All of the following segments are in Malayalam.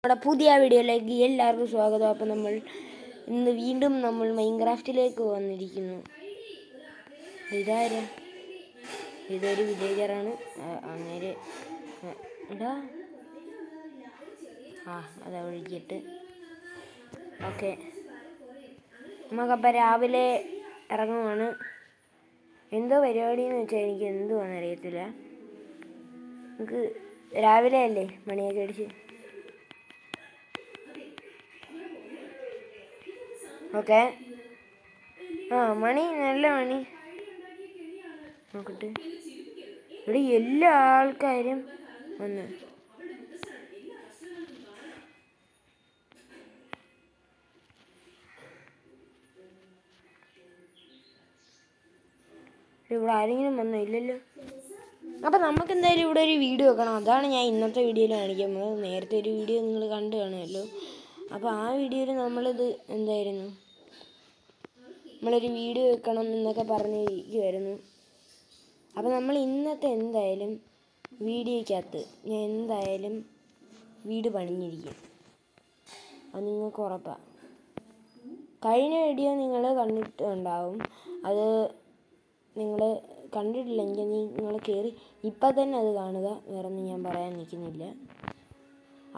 നമ്മുടെ പുതിയ വീഡിയോയിലേക്ക് എല്ലാവർക്കും സ്വാഗതം. അപ്പോൾ ഇന്ന് വീണ്ടും മൈൻക്രാഫ്റ്റിലേക്ക് വന്നിരിക്കുന്നു. ഇതൊരു വില്ലേജറാണ്. അങ്ങനെ അതാ ഒഴുകിയിട്ട് ഓക്കെ. നമുക്കപ്പോൾ രാവിലെ ഇറങ്ങുവാണ്. എന്തോ പരിപാടിയെന്ന് വെച്ചാൽ എനിക്ക് എന്തുവാണെന്ന് അറിയത്തില്ല. നമുക്ക് രാവിലെ അല്ലേ മണിയൊക്കെ അടിച്ച്. ഓക്കെ, മണി നല്ല മണി നോക്കട്ടെ. ഇവിടെ എല്ലാ ആൾക്കാരും വന്ന് ഇവിടെ ആരെങ്കിലും വന്നോ? ഇല്ലല്ലോ. അപ്പം നമുക്ക് എന്തായാലും ഇവിടെ ഒരു വീഡിയോ വെക്കണം. അതാണ് ഞാൻ ഇന്നത്തെ വീഡിയോയിൽ കാണിക്കുന്നത്. നേരത്തെ ഒരു വീഡിയോ നിങ്ങൾ കണ്ടു കാണുമല്ലോ. അപ്പോൾ ആ വീഡിയോയിൽ നമ്മളിത് എന്തായിരുന്നു, നമ്മളൊരു വീഡിയോ വെക്കണം എന്നൊക്കെ പറഞ്ഞിരിക്കുമായിരുന്നു. അപ്പോൾ നമ്മൾ ഇന്നത്തെ എന്തായാലും വീഡിയോയ്ക്കകത്ത് ഞാൻ എന്തായാലും വീട് പണിഞ്ഞിരിക്കും. അത് നിങ്ങൾക്ക് ഉറപ്പാണ്. കഴിഞ്ഞ വീഡിയോ നിങ്ങൾ കണ്ടിട്ടുണ്ടാവും. അത് നിങ്ങൾ കണ്ടിട്ടില്ലെങ്കിൽ നിങ്ങൾ കയറി ഇപ്പം തന്നെ അത് കാണുക. വേറെ ഒന്നും ഞാൻ പറയാൻ നിൽക്കുന്നില്ല.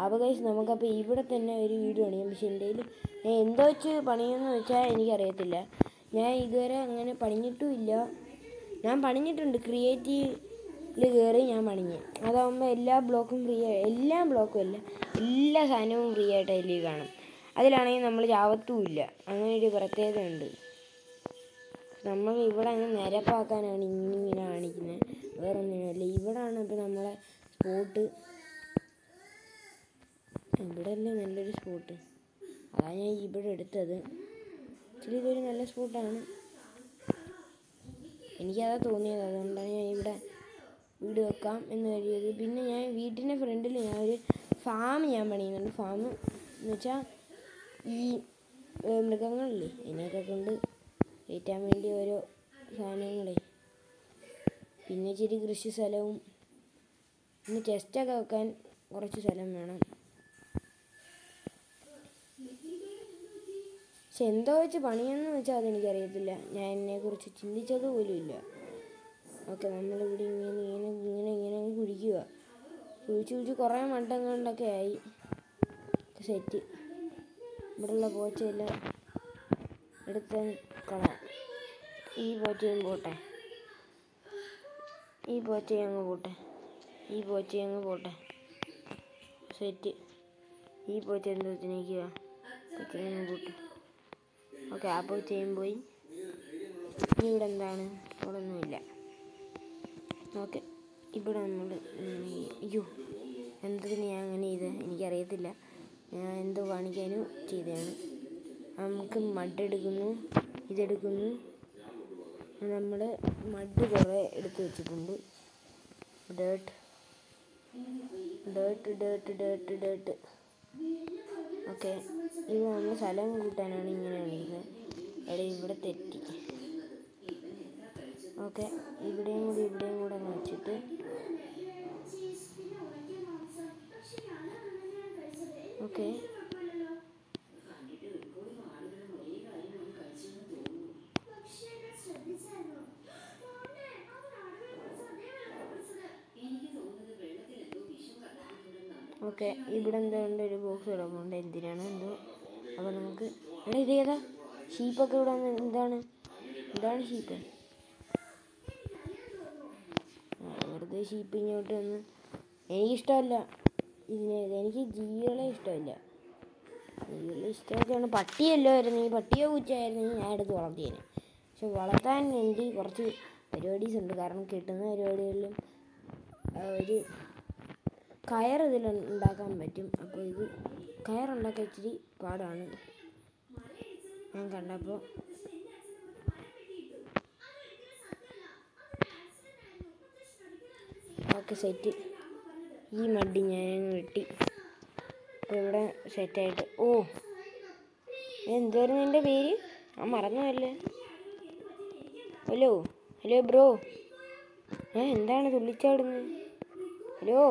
അപ്പോൾ ഗൈസ്, നമുക്കപ്പോൾ ഇവിടെ തന്നെ ഒരു വീഡിയോ പണിയാം. പക്ഷേ എൻ്റെ കയ്യിൽ ഞാൻ എന്തോ വെച്ച് പണിയെന്ന് വെച്ചാൽ എനിക്കറിയത്തില്ല. ഞാൻ ഇതുവരെ അങ്ങനെ പണിഞ്ഞിട്ടും ഇല്ല. ഞാൻ പണിഞ്ഞിട്ടുണ്ട്, ക്രിയേറ്റീവിൽ കയറി ഞാൻ പണിഞ്ഞ്. അതാകുമ്പോൾ എല്ലാ ബ്ലോക്കും ഫ്രീ എല്ലാ ബ്ലോക്കും അല്ല, എല്ലാ സാധനവും ഫ്രീ ആയിട്ട് അതിൽ കാണും. അതിലാണെങ്കിൽ നമ്മൾ ചാവത്തുമില്ല. അങ്ങനെ ഒരു പ്രത്യേകതയുണ്ട്. നമ്മൾ ഇവിടെ അങ്ങ് നിരപ്പാക്കാനാണ് ഇങ്ങനെ കാണിക്കുന്നത്, വേറെ ഒന്നിനുമല്ല. ഇവിടെയാണ് ഇപ്പോൾ നമ്മളെ സ്പോട്ട്. ഇവിടെ അല്ലേ നല്ലൊരു സ്പോട്ട്, അതാണ് ഞാൻ ഇവിടെ എടുത്തത്. ആക്ച്വലി ഇതൊരു നല്ല സ്പോട്ടാണ്, എനിക്കതാ തോന്നിയത്. അതുകൊണ്ടാണ് ഞാൻ ഇവിടെ വീട് വെക്കാം എന്ന് കരുതിയത്. പിന്നെ ഞാൻ വീട്ടിൻ്റെ ഫ്രണ്ടിൽ ഞാൻ ഒരു ഫാം പണിയുന്നുണ്ട്. ഫാം എന്ന് വെച്ചാൽ ഈ മൃഗങ്ങളില്ലേ അതിനെയൊക്കെ കൊണ്ട് കയറ്റാൻ വേണ്ടി ഓരോ സാധനങ്ങളെ. പിന്നെ ഇച്ചിരി കൃഷി സ്ഥലവും, പിന്നെ ചെസ്റ്റൊക്കെ വെക്കാൻ കുറച്ച് സ്ഥലം വേണം. പക്ഷെ എന്തോ വെച്ച് പണിയെന്ന് വെച്ചാൽ അതെനിക്കറിയത്തില്ല. ഞാൻ എന്നെക്കുറിച്ച് ചിന്തിച്ചത് പോലും ഇല്ല. ഓക്കെ, നമ്മളിവിടെ ഇങ്ങനെ കുഴിക്കുക. കുഴിച്ച് കുറേ മട്ടം കൊണ്ടൊക്കെ ആയി സെറ്റ്. ഇവിടെയുള്ള പോച്ചയെല്ലാം എടുത്ത് കളയാം. ഈ പോച്ചയും പോട്ടെ, ഈ പോച്ചയും അങ്ങ് പോട്ടെ, ഈ പോച്ചയും അങ്ങ് പോട്ടെ. സെറ്റ്. ഈ പോച്ച എന്തോ നിൽക്കുക, പോച്ചയും പോട്ടെ. ഓക്കെ, ആ പോച്ചയും പോയി. ഇനി ഇവിടെ എന്താണ്? ഇവിടെ ഒന്നുമില്ല. ഓക്കെ, ഇവിടെ നമ്മൾ അയ്യോ എന്തിന് ഞാൻ അങ്ങനെ ചെയ്ത് എനിക്കറിയത്തില്ല. ഞാൻ എന്തോ കാണിക്കാനും ചെയ്തതാണ്. നമുക്ക് മഡ് എടുക്കുന്നു, ഇതെടുക്കുന്നു. നമ്മൾ മഡ് കുറേ എടുത്ത് വെച്ചിട്ടുണ്ട്. ഡേർട്ട്. ഓക്കെ, ഇത് നമ്മൾ സ്ഥലം കൂട്ടാനാണ് ഇങ്ങനെ കാണിക്കുന്നത്. ഇവിടെ തെറ്റി. ഓക്കെ, ഇവിടെയും കൂടെ അങ്ങ് വെച്ചിട്ട് ഓക്കെ. ഓക്കെ, ഇവിടെ എന്തുകൊണ്ട് ഒരു ബോക്സ് കിടക്കുന്നുണ്ട്, എന്തിനാണ് എന്തോ. അപ്പോൾ നമുക്ക് ഇതേതാ ഷീപ്പൊക്കെ ഇവിടെ എന്താണ് ഷീപ്പ്? വെറുതെ ഷീപ്പ് ഇങ്ങോട്ട് വന്ന് എനിക്കിഷ്ടമല്ല എനിക്ക് ജീവികളെ ഇഷ്ടമില്ല. ജീവികളെ ഇഷ്ടമൊക്കെയാണ്. പട്ടിയല്ലോ ആയിരുന്നു, ഈ പട്ടിയോ പൂച്ചയായിരുന്നു ഞാൻ എടുത്ത് വളർത്തിയേനെ. പക്ഷെ വളർത്താൻ എനിക്ക് കുറച്ച് പരിപാടീസ് ഉണ്ട്. കാരണം കിട്ടുന്ന പരിപാടികളിലും ഒരു കയർ ഇതിൽ ഉണ്ടാക്കാൻ പറ്റും. അപ്പോൾ ഇത് കയറുണ്ടാക്കാൻ ഇച്ചിരി പാടാണ് ഞാൻ കണ്ടപ്പോൾ. Okay, set. ഈ മടി ഞാൻ വെട്ടി. അപ്പോൾ ഇവിടെ സെറ്റായിട്ട്. ഓ, എന്തായിരുന്നു എൻ്റെ പേര്? മറന്നുവല്ലേ. Hello bro. എന്താണ് തുള്ളിച്ചാടുന്നത്? ഹലോ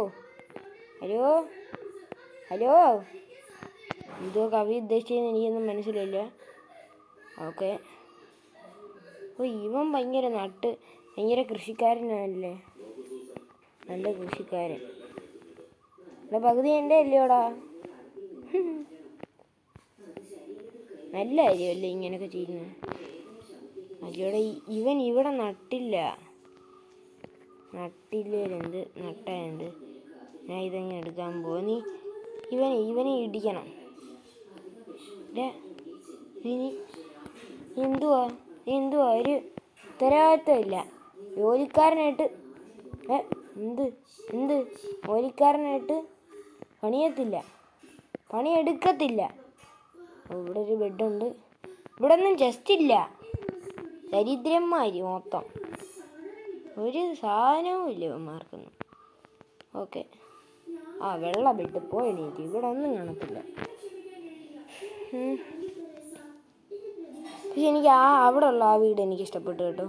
എന്തോ കവി ഉദ്ദേശിച്ചതെന്ന് എനിക്കൊന്നും മനസ്സിലായില്ല. ഓക്കെ. ഓ ഇവൻ ഭയങ്കര കൃഷിക്കാരനല്ലേ, നല്ല കൃഷിക്കാരൻ. ഇവിടെ പകുതി എൻ്റെ അല്ലയോടാ. നല്ല കാര്യമല്ലേ ഇങ്ങനെയൊക്കെ ചെയ്യുന്നത്. അല്ലയോടെ ഇവൻ ഇവിടെ നട്ടില്ലേലെന്ത് നട്ടായെന്ത്. ഞാൻ ഇതങ്ങനെ എടുക്കാൻ പോവാ. നീ ഇവനെ ഇടിക്കണം. എന്തുവാ ഒരു ഉത്തരവാദിത്വമില്ല. ജോലിക്കാരനായിട്ട് ജോലിക്കാരനായിട്ട് പണിയെടുക്കത്തില്ല. ഇവിടെ ഒരു ബെഡുണ്ട്. ഇവിടെ ഒന്നും ജസ്റ്റ് ഇല്ല, ദരിദ്രന്മാര് മൊത്തം. ഒരു സാധനവും ഇല്ല ഇവന്മാർക്കൊന്നും. ഓക്കെ. വെള്ള ബെഡ് പോയി എണീറ്റ്. ഇവിടെ ഒന്നും കാണത്തില്ല. പക്ഷെ എനിക്ക് അവിടെ ഉള്ള ആ വീട് എനിക്ക് ഇഷ്ടപ്പെട്ടു കേട്ടോ.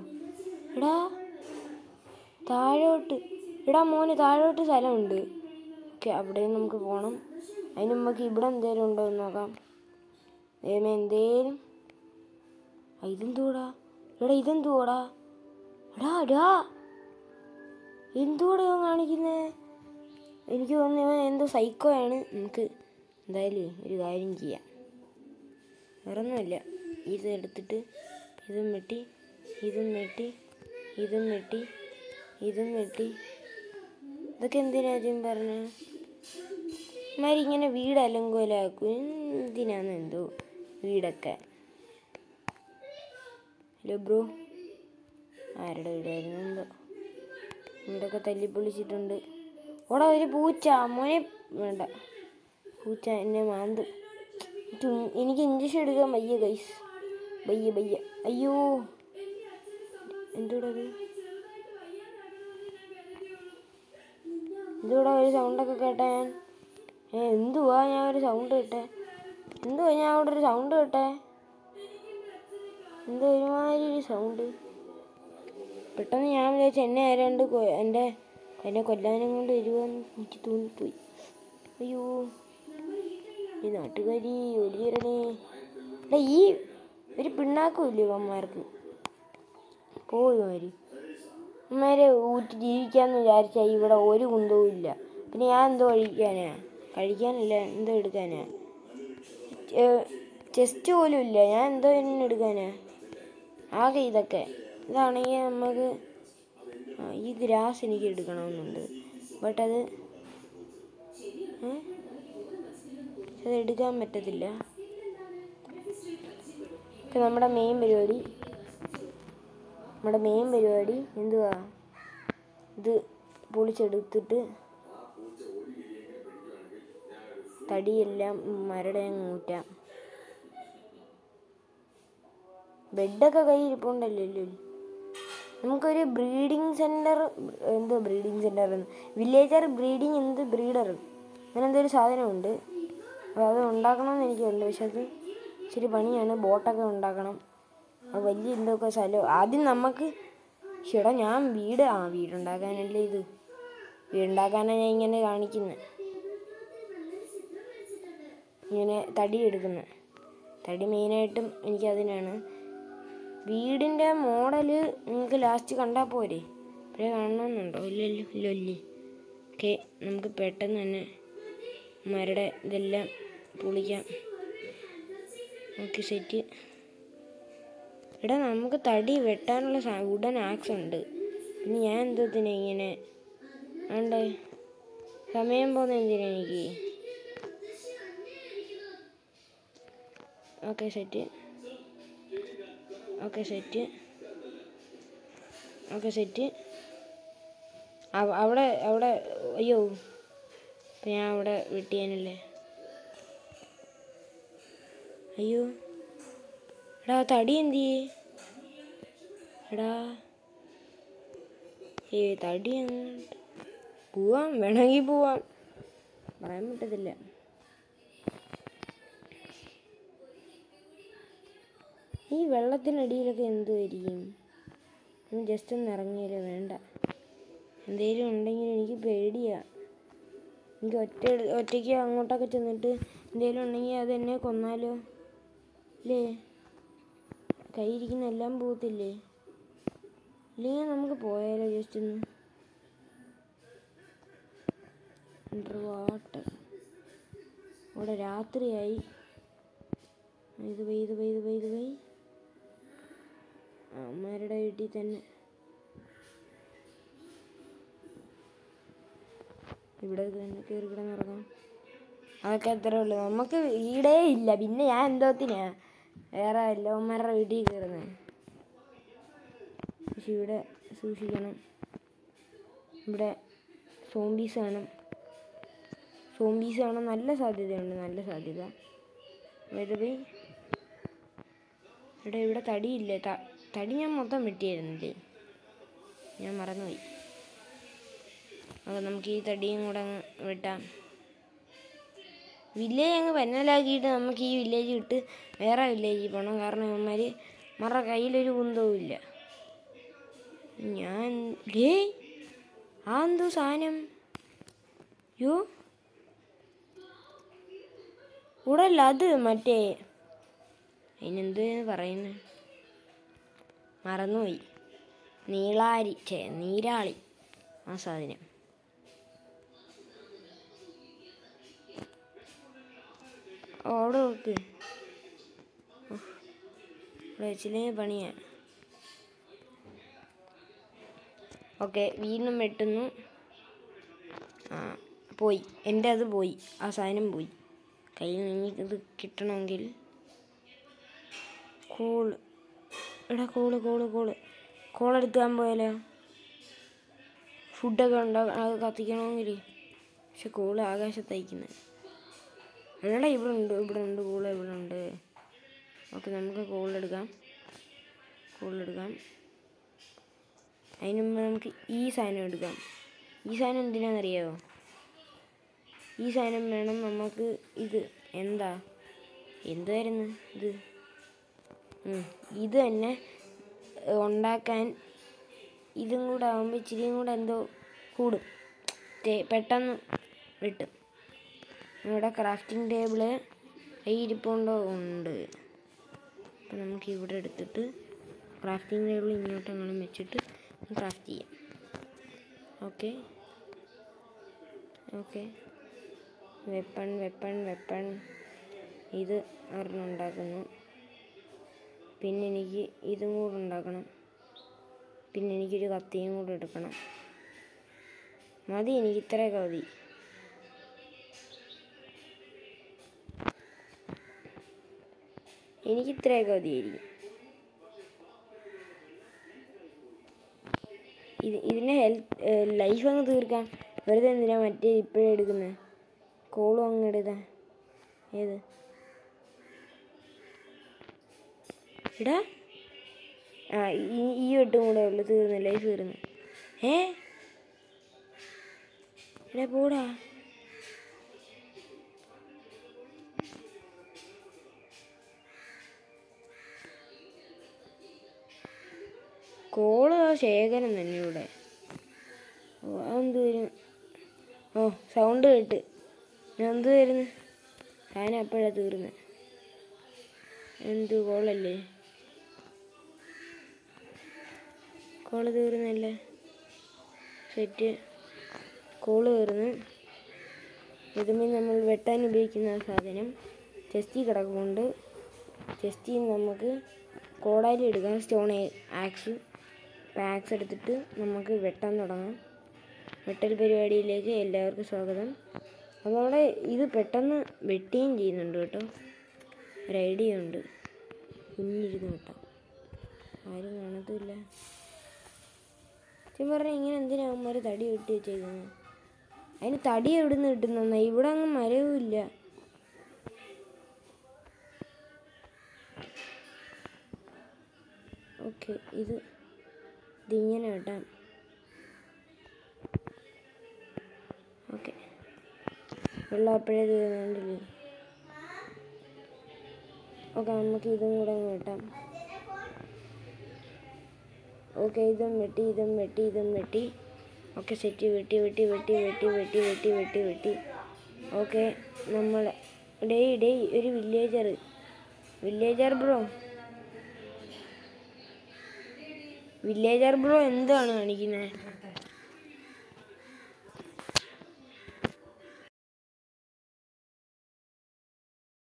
മോന് താഴോട്ട് സ്ഥലമുണ്ട്. ഓക്കെ, അവിടെയും നമുക്ക് പോകണം. അതിന് നമുക്ക് ഇവിടെ എന്തേലും ഉണ്ടോ എന്ന് നോക്കാം. എന്തേലും ഇതെന്തുവാടാ കാണിക്കുന്നേ? എനിക്ക് തോന്നുന്നു ഇവൻ എന്തോ സൈക്കോയാണ്. നമുക്ക് എന്തായാലും ഒരു കാര്യം ചെയ്യാം. വേറൊന്നുമില്ല, ഇത് എടുത്തിട്ട് ഇതും വെട്ടി ഇതൊക്കെ എന്തിനാദ്യം പറഞ്ഞ മാതിരി ഇങ്ങനെ വീട് അലങ്കോലാക്കും. എന്തിനാന്ന് എന്തോ വീടൊക്കെ. ഹലോ ബ്രോ, ആരുടെ വീടായിരുന്നു എന്തോ. വീടൊക്കെ തല്ലിപ്പൊളിച്ചിട്ടുണ്ട്. ഓടാ ഒരു പൂച്ച. മോനെ വേണ്ട, പൂച്ച എന്നെ മാന്ത്. എനിക്ക് ഇഞ്ചക്ഷൻ എടുക്കാൻ വയ്യ ഗൈസ്, വയ്യ. അയ്യോ, എന്തുകൂടെ ഒരു സൗണ്ടൊക്കെ കേട്ട ഞാൻ. എന്തുവാ ഞാൻ ഒരു സൗണ്ട് കേട്ടെ? എന്തോ ഒരുമാതിരി ഒരു സൗണ്ട്. പെട്ടെന്ന് ഞാൻ വിചാരിച്ചു എന്നെ ആരാണ്ട് എന്നെ കൊല്ലാനും കൊണ്ട് വരുവാന്ന് എനിക്ക് തോന്നിപ്പോയി. അയ്യോ, ഈ നാട്ടുകാരി ഒലിയരണേ. ഈ ഒരു പിണ്ണാക്കും ഇല്ല ഇവന്മാർക്ക്. പോയി ഇവന്മാരെ ഊറ്റി ജീവിക്കാമെന്ന് വിചാരിച്ചാൽ ഇവിടെ ഒരു കുന്തവും ഇല്ല. പിന്നെ ഞാൻ എന്തോ കഴിക്കാനില്ല, എന്തോ എടുക്കാനാ? ചെസ്റ്റ് പോലും ഇല്ല. ഞാൻ എന്തോ എടുക്കാനാ? ആകെ ഇതാണെങ്കിൽ നമുക്ക് ഈ ഗ്രാസ് എനിക്ക് എടുക്കണമെന്നുണ്ട്. ബട്ട് അത് എടുക്കാൻ പറ്റത്തില്ല. നമ്മുടെ മെയിൻ പരിപാടി എന്തുവാ? ഇത് പൊളിച്ചെടുത്തിട്ട് തടിയെല്ലാം മരടെ ഊറ്റാം. ബെഡൊക്കെ കയ്യിരിപ്പുണ്ടല്ലോ. നമുക്കൊരു breeding centre, villager breeding breeder അങ്ങനെ എന്തൊരു സാധനമുണ്ട്. അത് ഉണ്ടാക്കണമെന്ന് എനിക്കുണ്ട്. പക്ഷെ അത് ഇച്ചിരി പണിയാണ്. ബോട്ടൊക്കെ ഉണ്ടാക്കണം. അത് വലിയ എന്തൊക്കെ സ്ഥലം. ആദ്യം നമുക്ക് ഞാൻ വീടുണ്ടാക്കാനല്ലേ വീടുണ്ടാക്കാനാണ് ഞാൻ ഇങ്ങനെ കാണിക്കുന്നത്. ഇങ്ങനെ തടി എടുക്കുന്നത്. തടി മെയിനായിട്ടും എനിക്കതിനാണ്. വീടിൻ്റെ മോഡല് നിങ്ങൾക്ക് ലാസ്റ്റ് കണ്ടാൽ പോരെ? ഇപ്പോഴേ കാണണമെന്നുണ്ടോ? ഇല്ലല്ലേ. ഓക്കെ, നമുക്ക് പെട്ടെന്ന് തന്നെ മരടെ ഇതെല്ലാം പൊളിക്കാം. Okay, set. നമുക്ക് തടി വെട്ടാനുള്ള വുഡൻ ആക്സ് ഉണ്ട്. പിന്നെ ഞാൻ എന്തോത്തിനാ ഇങ്ങനെ വേണ്ടേ? സമയം പോകുന്ന എന്തിനാ എനിക്ക്? Okay, set. അവിടെ അയ്യോ, ഇപ്പം ഞാൻ അവിടെ വെട്ടിയാനല്ലേ. അയ്യോ, തടി എന്ത് ചെയ്യേ? തടി അങ്ങോട്ട് വേണമെങ്കിൽ പോവാം, പറയാൻ പറ്റത്തില്ല. ഈ വെള്ളത്തിനടിയിലൊക്കെ എന്തുമായിരിക്കും? ജസ്റ്റ് ഒന്ന് ഇറങ്ങിയാലോ? വേണ്ട, എന്തെങ്കിലും ഉണ്ടെങ്കിൽ എനിക്ക് പേടിയാണ്. എനിക്ക് ഒറ്റയ്ക്ക് അങ്ങോട്ടൊക്കെ ചെന്നിട്ട് എന്തെങ്കിലും ഉണ്ടെങ്കിൽ അത് എന്നെ കൊന്നാലോ അല്ലേ? കയ്യിരിക്കുന്ന എല്ലാം പോകത്തില്ലേ? ഇല്ലെങ്കിൽ നമുക്ക് പോയാലോ ജസ്റ്റ് ഒന്ന്. Under water. ഇവിടെ രാത്രിയായി. ഇത് പോയി അമ്മമാരുടെ വീട്ടിൽ തന്നെ. ഇവിടെ തന്നെ കയറി കിടന്നിറങ്ങാം. അതൊക്കെ അത്രേ ഉള്ളൂ. നമുക്ക് വീടേ ഇല്ല, പിന്നെ ഞാൻ എന്തോത്തിനാ വേറെ എല്ലാവന്മാരുടെ വീട്ടിൽ കയറുന്നത്? പക്ഷെ ഇവിടെ സൂക്ഷിക്കണം. ഇവിടെ സോംബീസ് കാണാൻ നല്ല സാധ്യതയുണ്ട്, നല്ല സാധ്യത. ഇവിടെ തടിയില്ലേ? തടി ഞാൻ മൊത്തം വെട്ടിയായിരുന്നില്ലേ? ഞാൻ മറന്നുപോയി. അപ്പോൾ നമുക്ക് ഈ തടിയും കൂടെ അങ്ങ് വെട്ടാം. വില്ലേജ് അങ്ങ് പന്നലാക്കിയിട്ട് നമുക്ക് ഈ വില്ലേജ് വിട്ട് വേറെ വില്ലേജിൽ പോകണം. കാരണം ഇവന്മാർ കയ്യിലൊരു കുന്തവും ഇല്ല. ഞാൻ എന്തോ സാധനം? യോ ഇവിടെ അല്ല, അത് മറ്റേ അതിനെന്ത് പറയുന്നത് മറന്നുപോയി. നീരാളി ആ സാധനം. അവിടെ നോക്ക്, ഇവിടെ വെച്ചില്ലെങ്കിൽ പണിയാണ്. ഓക്കെ, വീണ്ടും വെട്ടുന്നു. പോയി, എൻ്റെ അത് പോയി, ആ സാധനം പോയി. കയ്യിൽ നിന്ന് ഇത് കിട്ടണമെങ്കിൽ കോളെടുക്കാൻ പോയാലോ? ഫുഡൊക്കെ ഉണ്ടാക്കാം, അത് കത്തിക്കണമെങ്കിൽ. പക്ഷെ കോള് ആകാശത്തയക്കുന്നത്. എടാ ഇവിടെ ഉണ്ട് കോള് ഇവിടെ ഉണ്ട്. ഓക്കെ, നമുക്ക് കോളെടുക്കാം. അതിന് മുമ്പ് നമുക്ക് ഈ സാധനം എടുക്കാം. ഈ സാധനം എന്തിനാണെന്നറിയാമോ? ഈ സാധനം വേണം നമുക്ക്. ഇത് എന്തായിരുന്നു ഇത് തന്നെ ഉണ്ടാക്കാൻ. ഇതും കൂടെ ആകുമ്പോൾ ഇച്ചിരിയും കൂടെ എന്തോ കൂടും, പെട്ടെന്ന് വെട്ടും. ഇവിടെ ക്രാഫ്റ്റിംഗ് ടേബിള് ഇരിപ്പുണ്ടോ? ഉണ്ട്. അപ്പം നമുക്ക് ഇവിടെ എടുത്തിട്ട് ക്രാഫ്റ്റിംഗ് ടേബിൾ ഇങ്ങോട്ടെങ്ങനെ വെച്ചിട്ട് ക്രാഫ്റ്റ് ചെയ്യാം. ഓക്കെ വെപ്പൺ ഇത് ഒരെണ്ണം ഉണ്ടാക്കുന്നു. പിന്നെ എനിക്ക് ഇതും കൂടെ ഉണ്ടാക്കണം. പിന്നെ എനിക്കൊരു കത്തിയും കൂടെ എടുക്കണം. മതി, എനിക്ക് ഇത്രയൊക്കെ മതി. മതിയായിരിക്കും. ഇതിനെ ലൈഫ് അങ്ങ് തീർക്കാം. വെറുതെ എന്തിനാ മറ്റേ ഇപ്പോഴേ എടുക്കുന്നത്? കോളും അങ്ങ് എടുക്കാം. ഏത് ഇടാ? ഈ വെട്ടും കൂടെ ഉള്ളു, തീർന്നു, ലൈഫ് തീർന്നു. എടാ പോടാ. കോള് ശേഖരം തന്നെ ഇവിടെ. അതെന്ത് വരും? സൗണ്ട് കേട്ട് ഞാൻ എന്ത് വരുന്നു? സാധനം എപ്പോഴാണ് തീർന്നത്? എന്ത് കോളല്ലേ? കോള് തീർന്നല്ലേ? സെറ്റ്, കോള് തീർന്ന്. ഇതുമ്പോൾ നമ്മൾ വെട്ടാൻ ഉപയോഗിക്കുന്ന സാധനം ചെസ്റ്റിൽ കിടക്കുന്നുണ്ട്. ചെസ്റ്റിൽ നമുക്ക് കോടാലി എടുക്കാം, സ്റ്റോൺ ആക്സ്. ആക്സ് എടുത്തിട്ട് നമുക്ക് വെട്ടാൻ തുടങ്ങാം. വെട്ടൽ പരിപാടിയിലേക്ക് എല്ലാവർക്കും സ്വാഗതം. അതോടെ ഇത് പെട്ടെന്ന് വെട്ടുകയും ചെയ്യുന്നുണ്ട് കേട്ടോ. ഒരു ഐഡിയ ഉണ്ട്, കുഞ്ഞിരുന്ന് വെട്ടാം, ആരും കാണത്തില്ല. പറഞ്ഞാൽ ഇങ്ങനെ എന്തിനാ അവന്മാർ തടി വെട്ടി വെച്ചേക്കുന്നത്? അതിന് തടി എവിടെ നിന്ന് കിട്ടുന്ന? ഇവിടെ അങ്ങ് മരവും ഇല്ല. ഓക്കെ, ഇതിങ്ങനെ വെട്ടാം. ഓക്കെ, വെള്ളം അപ്പോഴേ തീർന്നുണ്ടല്ലേ? ഓക്കെ, നമുക്ക് ഇതും കൂടെ അങ്ങ് വെട്ടാം. ഓക്കെ, ഇതും വെട്ടി. Okay, set. വെട്ടി. ഓക്കെ, നമ്മൾ ഒരു വില്ലേജർ ബ്രോ എന്താണ് കാണിക്കുന്നത്?